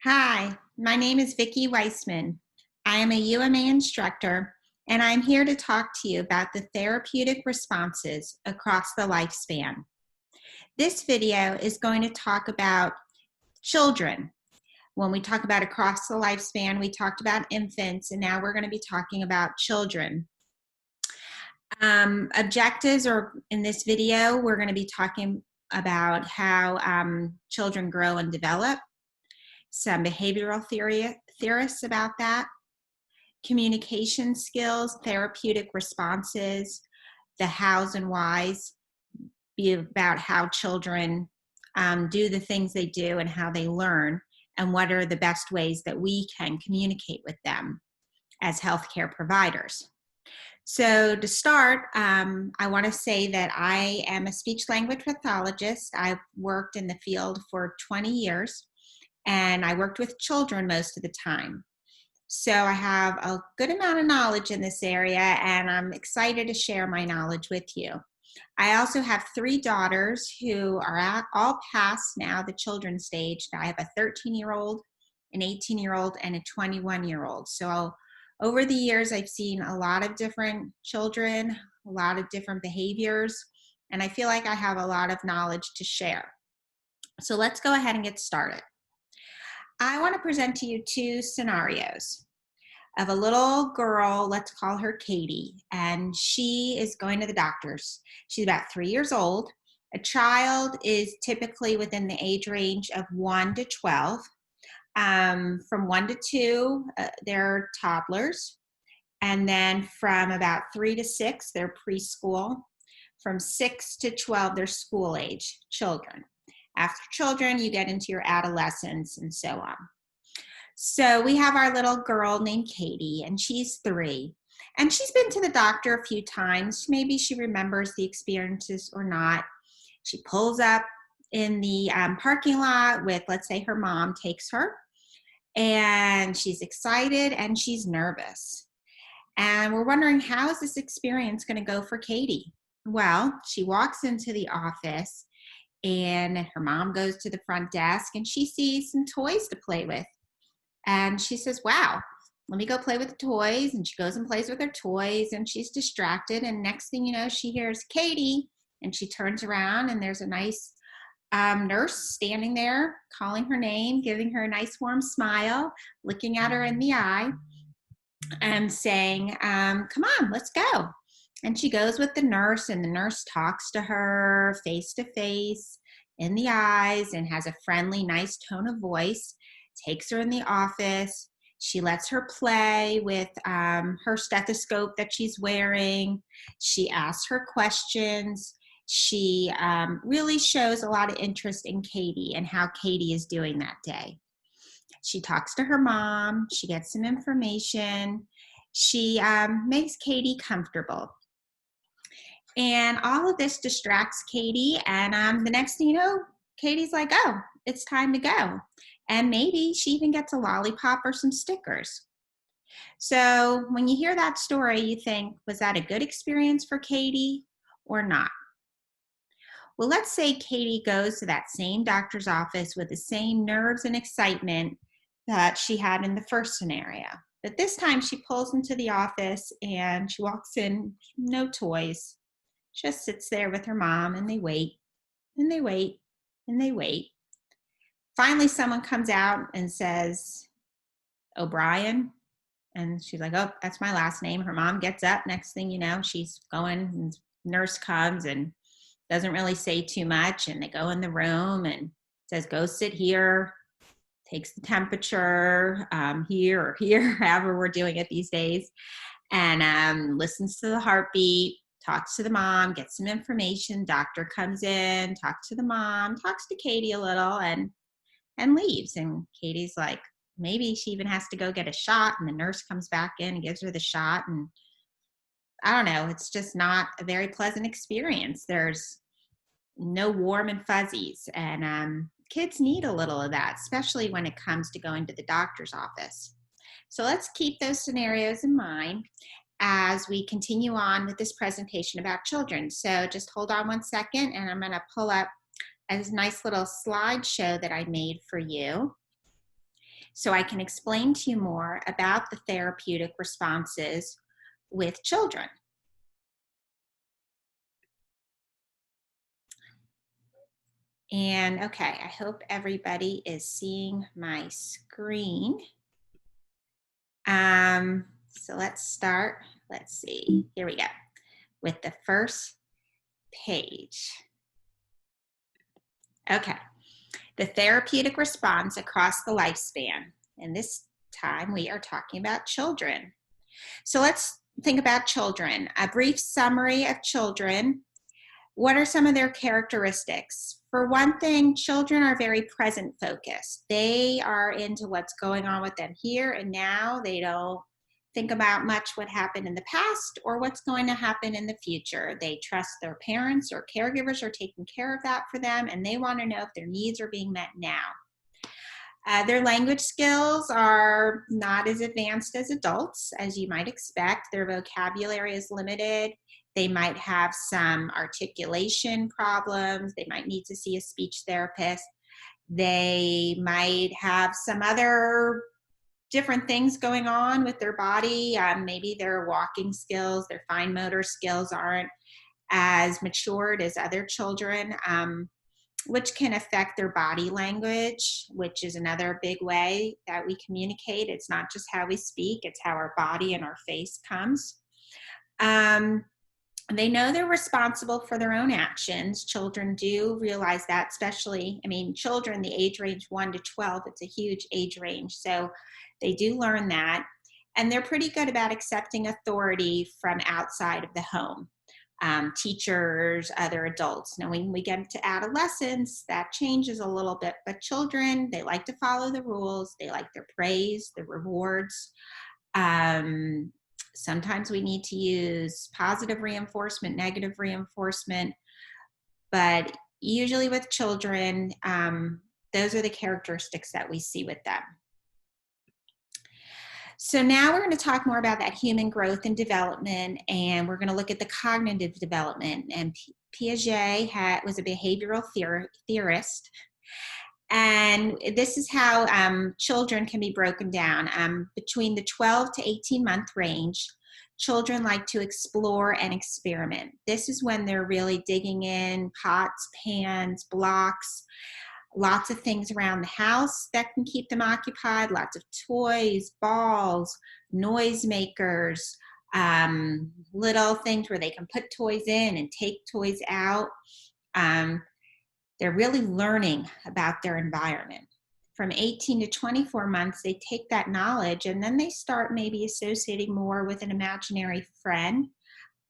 Hi, my name is Vicki Weissman. I am a UMA instructor, and I'm here to talk to you about the therapeutic responses across the lifespan. This video is going to talk about children. When we talk about across the lifespan, we talked about infants, and now we're going to be talking about children. Objectives, or in this video, we're going to be talking about how children grow and develop, some behavioral theorists about that, communication skills, therapeutic responses, the hows and whys, be about how children do the things they do and how they learn, and what are the best ways that we can communicate with them as healthcare providers. So to start, I want to say that I am a speech-language pathologist. I've worked in the field for 20 years, and I worked with children most of the time. So I have a good amount of knowledge in this area, and I'm excited to share my knowledge with you. I also have 3 daughters who are all past now the children's stage. I have a 13-year-old, an 18-year-old, and a 21-year-old. So over the years, I've seen a lot of different children, a lot of different behaviors, and I feel like I have a lot of knowledge to share. So let's go ahead and get started. I want to present to you 2 scenarios of a little girl, let's call her Katie, and she is going to the doctor's. She's about 3 years old. A child is typically within the age range of 1 to 12. From 1 to 2, they're toddlers. And then from about 3 to 6, they're preschool. From 6 to 12, they're school age children. After children, you get into your adolescence and so on. So we have our little girl named Katie, and she's 3. And she's been to the doctor a few times. Maybe she remembers the experiences or not. She pulls up in the parking lot with, let's say, her mom takes her. And she's excited and she's nervous. And we're wondering, how is this experience going to go for Katie? Well, she walks into the office, and her mom goes to the front desk, and she sees some toys to play with. And she says, wow, let me go play with the toys. And she goes and plays with her toys, and she's distracted. And next thing you know, she hears Katie, and she turns around, and there's a nice nurse standing there calling her name, giving her a nice warm smile, looking at her in the eye and saying, come on, let's go. And she goes with the nurse, and the nurse talks to her face to face in the eyes and has a friendly, nice tone of voice, takes her in the office. She lets her play with her stethoscope that she's wearing. She asks her questions. She really shows a lot of interest in Katie and how Katie is doing that day. She talks to her mom. She gets some information. She makes Katie comfortable. And all of this distracts Katie, and the next thing you know, Katie's like, oh, it's time to go. And maybe she even gets a lollipop or some stickers. So when you hear that story, you think, was that a good experience for Katie or not? Well, let's say Katie goes to that same doctor's office with the same nerves and excitement that she had in the first scenario. But this time she pulls into the office and she walks in, no toys, just sits there with her mom, and they wait, and they wait, and they wait. Finally, someone comes out and says, O'Brien. And she's like, oh, that's my last name. Her mom gets up. Next thing you know, she's going, and nurse comes and doesn't really say too much. And they go in the room and says, go sit here, takes the temperature here or here, however we're doing it these days, and listens to the heartbeat, talks to the mom, gets some information. Doctor comes in, talks to the mom, talks to Katie a little, and leaves. And Katie's like, maybe she even has to go get a shot, and the nurse comes back in and gives her the shot, and I don't know, it's just not a very pleasant experience. There's no warm and fuzzies, and kids need a little of that, especially when it comes to going to the doctor's office. So let's keep those scenarios in mind as we continue on with this presentation about children. So just hold on one second, and I'm going to pull up a nice little slideshow that I made for you. so I can explain to you more about the therapeutic responses with children. And okay, I hope everybody is seeing my screen. So let's start. Let's see. Here we go with the first page. Okay, the therapeutic response across the lifespan. And this time we are talking about children. So let's think about children. A brief summary of children. What are some of their characteristics? For one thing, children are very present focused. They are into what's going on with them here and now. They don't think about much what happened in the past or what's going to happen in the future. They trust their parents or caregivers are taking care of that for them, and they want to know if their needs are being met now. Their language skills are not as advanced as adults, as you might expect. Their vocabulary is limited. They might have some articulation problems. They might need to see a speech therapist. They might have some other different things going on with their body. Maybe their walking skills, their fine motor skills aren't as matured as other children. Which can affect their body language, which is another big way that we communicate. It's not just how we speak, it's how our body and our face comes. They know they're responsible for their own actions. Children do realize that, especially, children, the age range 1 to 12, it's a huge age range. So they do learn that. And they're pretty good about accepting authority from outside of the home. Teachers, other adults. Now, when we get into adolescence, that changes a little bit, but children, they like to follow the rules. They like their praise, their rewards. Sometimes we need to use positive reinforcement, negative reinforcement, but usually with children, those are the characteristics that we see with them. So now we're going to talk more about that human growth and development, and we're going to look at the cognitive development. And Piaget was a behavioral theorist, and this is how children can be broken down. Between the 12 to 18-month range, children like to explore and experiment. This is when they're really digging in pots, pans, blocks, lots of things around the house that can keep them occupied, lots of toys, balls, noisemakers, little things where they can put toys in and take toys out. They're really learning about their environment. From 18 to 24 months, they take that knowledge and then they start maybe associating more with an imaginary friend.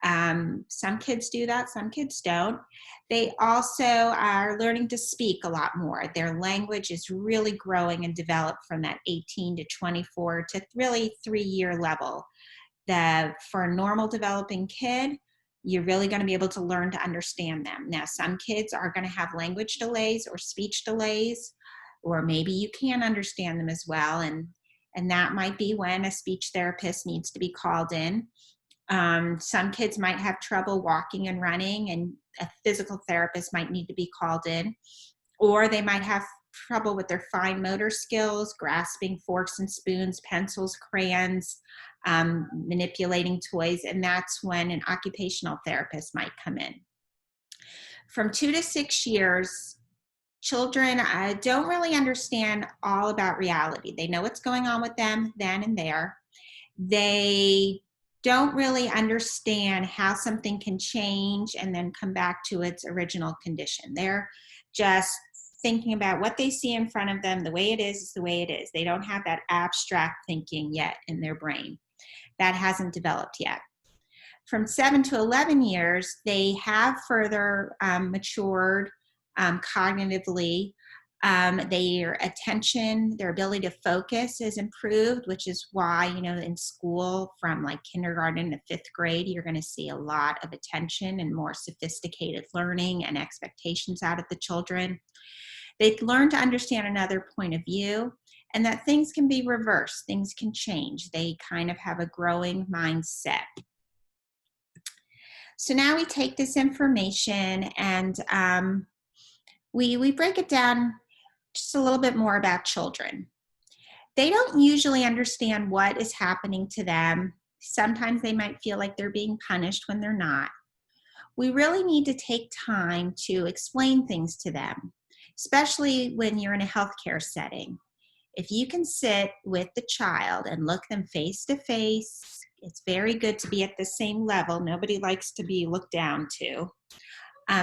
Some kids do that, some kids don't. They also are learning to speak a lot more. Their language is really growing and developed from that 18 to 24 to really 3-year level. For a normal developing kid, you're really going to be able to learn to understand them. Now, some kids are going to have language delays or speech delays, or maybe you can't understand them as well, and that might be when a speech therapist needs to be called in. Some kids might have trouble walking and running, and a physical therapist might need to be called in. Or they might have trouble with their fine motor skills, grasping forks and spoons, pencils, crayons, manipulating toys, and that's when an occupational therapist might come in. From 2 to 6 years, children don't really understand all about reality. They know what's going on with them then and there. They don't really understand how something can change and then come back to its original condition. They're just thinking about what they see in front of them. The way it is the way it is. They don't have that abstract thinking yet in their brain. That hasn't developed yet. From 7 to 11 years, they have further matured cognitively. Their attention, their ability to focus is improved, which is why, in school from like kindergarten to 5th grade, you're going to see a lot of attention and more sophisticated learning and expectations out of the children. They learn to understand another point of view and that things can be reversed, things can change. They kind of have a growing mindset. So now we take this information and we break it down just a little bit more about children. They don't usually understand what is happening to them. Sometimes they might feel like they're being punished when they're not. We really need to take time to explain things to them, especially when you're in a healthcare setting. If you can sit with the child and look them face to face, it's very good to be at the same level. Nobody likes to be looked down to.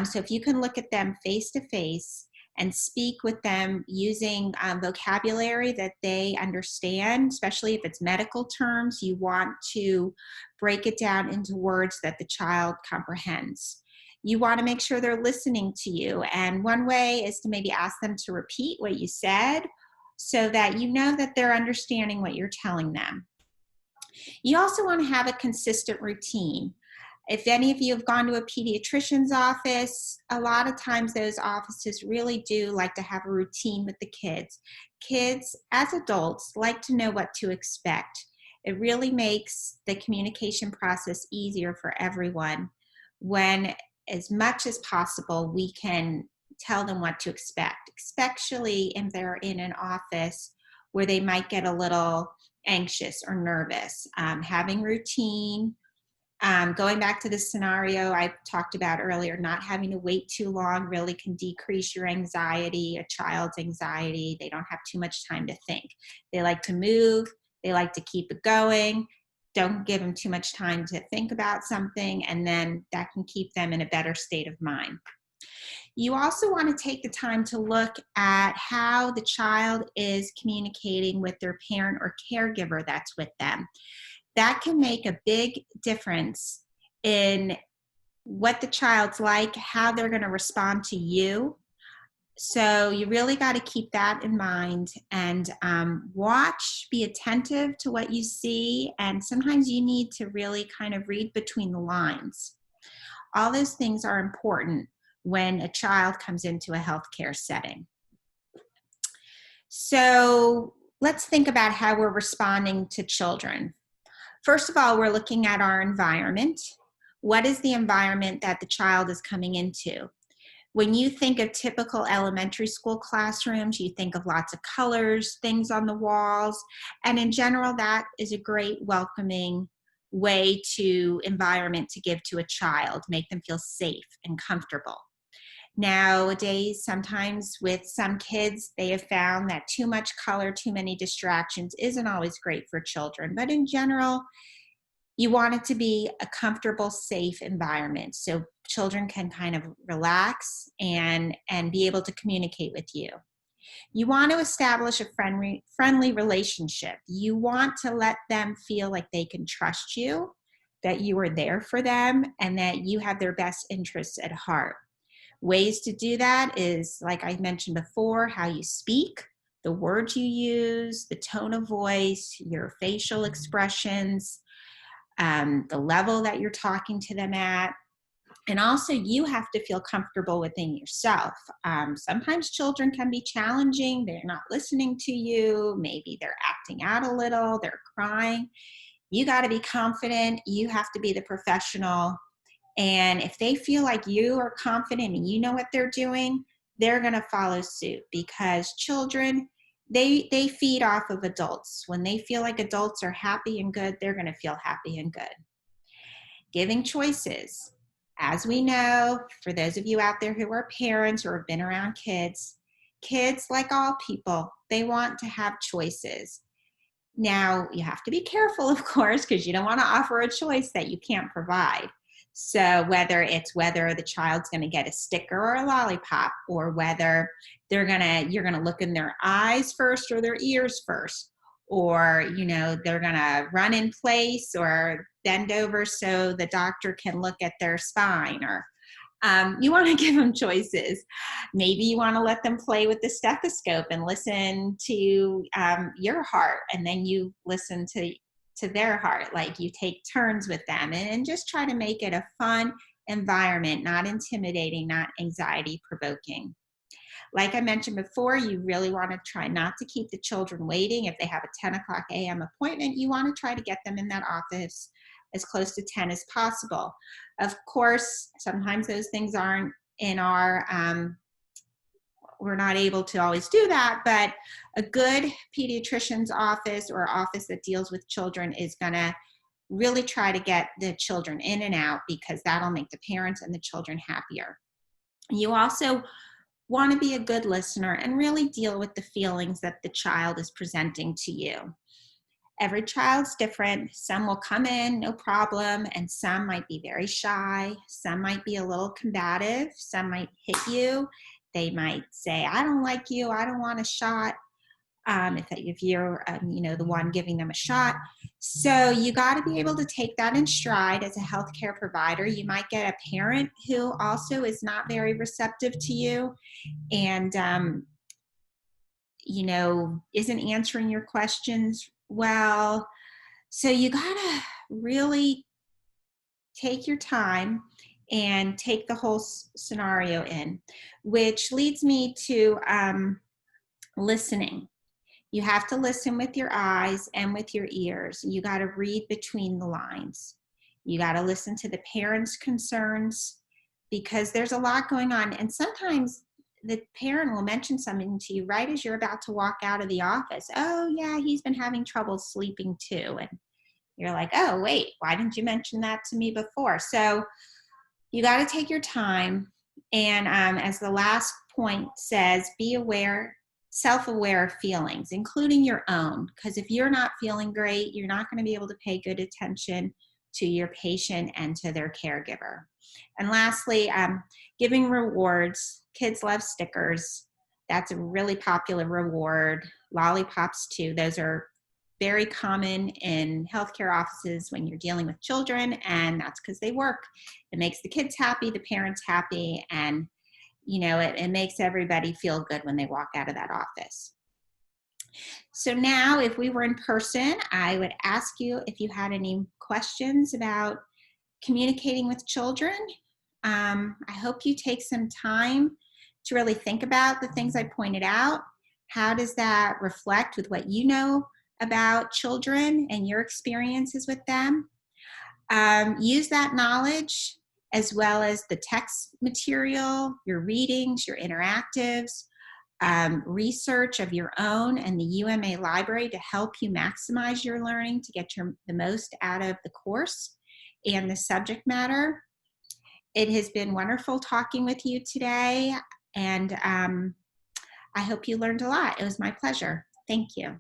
So if you can look at them face to face and speak with them using vocabulary that they understand, especially if it's medical terms, you want to break it down into words that the child comprehends. You want to make sure they're listening to you. And one way is to maybe ask them to repeat what you said so that you know that they're understanding what you're telling them. You also want to have a consistent routine. If any of you have gone to a pediatrician's office, a lot of times those offices really do like to have a routine with the kids. Kids, as adults, like to know what to expect. It really makes the communication process easier for everyone when, as much as possible, we can tell them what to expect, especially if they're in an office where they might get a little anxious or nervous. Having routine, going back to the scenario I talked about earlier, not having to wait too long really can decrease your anxiety, a child's anxiety. They don't have too much time to think. They like to move, they like to keep it going. Don't give them too much time to think about something, and then that can keep them in a better state of mind. You also want to take the time to look at how the child is communicating with their parent or caregiver that's with them. That can make a big difference in what the child's like, how they're going to respond to you. So you really got to keep that in mind and watch, be attentive to what you see, and sometimes you need to really kind of read between the lines. All those things are important when a child comes into a healthcare setting. So let's think about how we're responding to children. First of all, we're looking at our environment. What is the environment that the child is coming into? When you think of typical elementary school classrooms, you think of lots of colors, things on the walls, and in general, that is a great welcoming environment to give to a child, make them feel safe and comfortable. Nowadays, sometimes with some kids, they have found that too much color, too many distractions isn't always great for children. But in general, you want it to be a comfortable, safe environment so children can kind of relax and be able to communicate with you. You want to establish a friendly relationship. You want to let them feel like they can trust you, that you are there for them, and that you have their best interests at heart. Ways to do that is, like I mentioned before, how you speak, the words you use, the tone of voice, your facial expressions, the level that you're talking to them at. And also, you have to feel comfortable within yourself. Sometimes children can be challenging. They're not listening to you. Maybe they're acting out a little. They're crying. You got to be confident. You have to be the professional. And if they feel like you are confident and you know what they're doing, they're going to follow suit, because children, they feed off of adults. When they feel like adults are happy and good, they're going to feel happy and good. Giving choices. As we know, for those of you out there who are parents or have been around kids, like all people, they want to have choices. Now, you have to be careful, of course, because you don't want to offer a choice that you can't provide. So whether the child's going to get a sticker or a lollipop, or whether you're going to look in their eyes first or their ears first, or they're going to run in place or bend over so the doctor can look at their spine, or you want to give them choices. Maybe you want to let them play with the stethoscope and listen to your heart, and then you listen to their heart. Like, you take turns with them and just try to make it a fun environment, not intimidating, not anxiety provoking. Like I mentioned before, you really want to try not to keep the children waiting. If they have a 10 o'clock a.m. appointment, you want to try to get them in that office as close to 10 as possible. Of course, sometimes those things aren't in our we're not able to always do that, but a good pediatrician's office or office that deals with children is going to really try to get the children in and out, because that'll make the parents and the children happier. You also want to be a good listener and really deal with the feelings that the child is presenting to you. Every child's different. Some will come in, no problem, and some might be very shy. Some might be a little combative. Some might hit you. They might say, I don't like you, I don't want a shot. If you're the one giving them a shot. So you got to be able to take that in stride as a healthcare provider. You might get a parent who also is not very receptive to you and isn't answering your questions well. So you got to really take your time and take the whole scenario in, which leads me to listening. You have to listen with your eyes and with your ears. You got to read between the lines. You got to listen to the parents' concerns, because there's a lot going on. And sometimes the parent will mention something to you right as you're about to walk out of the office. Oh, yeah, he's been having trouble sleeping too. And you're like, oh, wait, why didn't you mention that to me before? So you got to take your time. And as the last point says, be aware, self-aware of feelings, including your own, because if you're not feeling great, you're not going to be able to pay good attention to your patient and to their caregiver. And lastly, giving rewards. Kids love stickers. That's a really popular reward. Lollipops too. Those are very common in healthcare offices when you're dealing with children, and that's because they work. It makes the kids happy, the parents happy, and it makes everybody feel good when they walk out of that office. So now, if we were in person, I would ask you if you had any questions about communicating with children. I hope you take some time to really think about the things I pointed out. How does that reflect with what you know about children and your experiences with them? Use that knowledge as well as the text material, your readings, your interactives, research of your own and the UMA library to help you maximize your learning to get the most out of the course and the subject matter. It has been wonderful talking with you today, and I hope you learned a lot. It was my pleasure. Thank you.